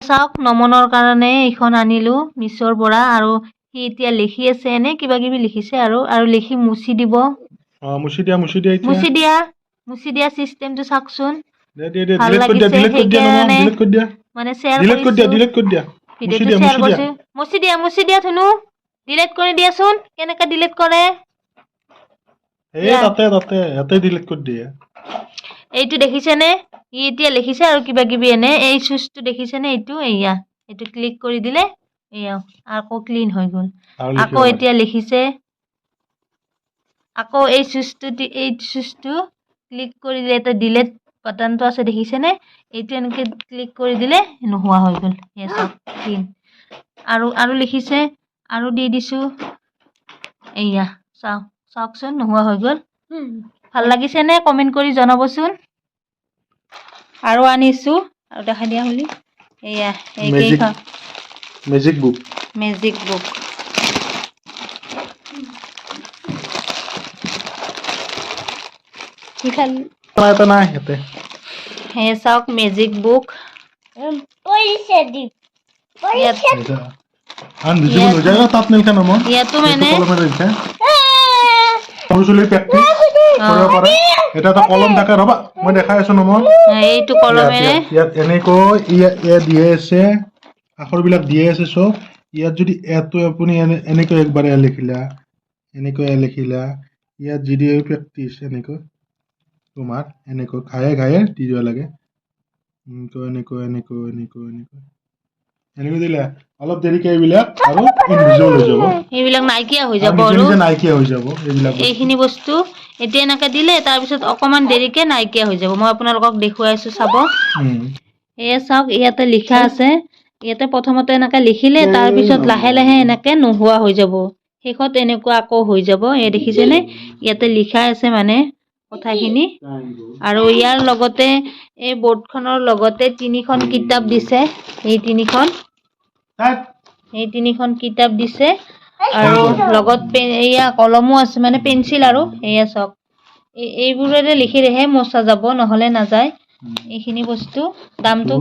চাওক নমনৰ কাৰণে এইখন আনিলো মিছৰ পৰা আৰু সি এতিয়া লিখি আছে এনে কিবা কিবি লিখিছে আৰু লিখি মুছি দিব মুছি দিয়া মুছি দিয়া সিস্টেমটো চাওকচোন ভাল লাগিছে সেইকাৰণে মানে শেয়াৰ কৰি দিয়া ভিডিঅ'টো শেয়াৰ কৰিছো মুছি দিয়া থুনু ডিলিট কৰি দিয়াচোন কেনেকা ডিলিট কৰে তাতে ডিলিট কৰি দিয়া এইটো দেখিছেনে ই এতিয়া লিখিছে আৰু কিবা কিবি এনে এই চুজটো দেখিছেনে এইটো ক্লিক কৰি দিলে এয়া আকৌ ক্লিন হৈ গ'ল আকৌ এতিয়া লিখিছে আকৌ এই চুজটো ক্লিক কৰি দিলে এটা ডিলিট বাটনটো আছে দেখিছেনে এইটো এনেকে ক্লিক কৰি দিলে নোহোৱা হৈ গ'ল এয়া চাওক ক্লিন আৰু লিখিছে আৰু দি দিছো এয়া চাওকচোন নোহোৱা হৈ গ'ল ভাল লাগিছে নে কমেন্ট কৰি জনাবচোন আৰু আনিছো আৰু দেখা দিয়া হলি এয়া এই কেইখন মেজিক বুক কিখান এটা নাই হেতে হে চাওক মেজিক বুক পয়সা দি अनविजिबल हो जाएगा तो आपने क्या नाम है ये तो मैंने कलम में लिखा है সৰুচলি প্ৰেক্টিছ কৰিব পাৰে এটা কলম থাকে ৰবা মই দেখাই আছো নমন এইটো কলমেৰে ইয়াত এনেকৈ ইয়া দিয়ে আছে আখৰবিলাক দিয়ে আছে সব ইয়াত যদি এটো আপুনি এনেকৈ একবাৰ লিখিলা ইয়াত যদি প্ৰেক্টিছ এনেকৈ তোমাৰ এনেকৈ ঘায়ে দি দিব লাগে এনেকৈ এনেকৈ দিলে অলপ দেৰিকে এইবিলাক আৰু ইনভিজিবল হৈ যাব এইবিলাক নাইকিয়া হৈ যাব আৰু এইবিলাক এইখিনি বস্তু এতিয়া এনেকা দিলে তাৰ পিছত অকমান দেৰিকে নাইকিয়া হৈ যাব মই আপোনালোকক দেখুৱাই আছো চাব এয়া চাওক ইয়াতে লিখা আছে ইয়াতে প্ৰথমতে এনেকা লিখিলে তাৰ পিছত লাহে লাহে এনেকে নোহোৱা হৈ যাব শেষত এনেকুৱা আকৌ হৈ যাব এই দেখিছেনে ইয়াতে লিখা আছে মানে কথাখিনি আৰু ইয়াৰ লগতে এই বৰ্ডখনৰ লগতে তিনিখন কিতাপ দিছে এই তিনিখন কিতাপ দিছে আৰু লগত এয়া কলমো আছে মানে পেন্সিল আৰু এয়া চাওক এইবোৰেৰে লিখিলেহে মোচা যাব নহলে নাযায় এইখিনি বস্তু দামটো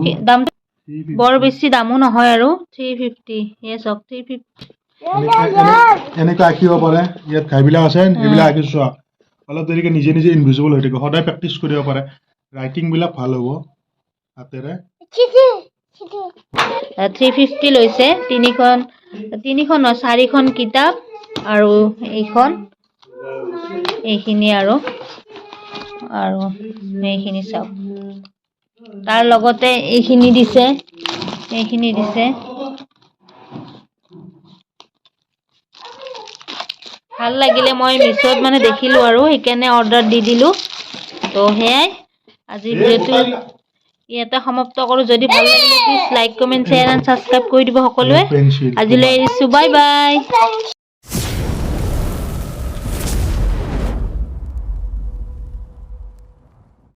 বৰ বেছি দামো নহয় আৰু 350 এয়া চাওক 350 এনেকৈ আঁকিব পাৰে ইয়াত ঘাইবিলাক আছে এইবিলাক আঁকিছো অলপ দেৰিকে নিজে ইনভিজিবল হৈ থাকে সদায় প্ৰেক্টিছ কৰিব পাৰে ৰাইটিং বিলাক ভাল হ'ব হাতেৰে 350 লৈছে তিনিখন চাৰিখন কিতাপ আৰু এইখিনি আৰু এইখিনি চাওক তাৰ লগতে এইখিনি দিছে ভাল লাগিলে মই মিছত মানে দেখিলো আৰু সেইকাৰণে অৰ্ডাৰ দি দিলো তো হেয়াই আজি ভিডিঅ'টো ইয়াতে সমাপ্ত কৰো যদি ভাল লাগিলে please like comment share and subscribe কৰি দিব সকলোৱে আজিলৈ এৰিছো বাই বাই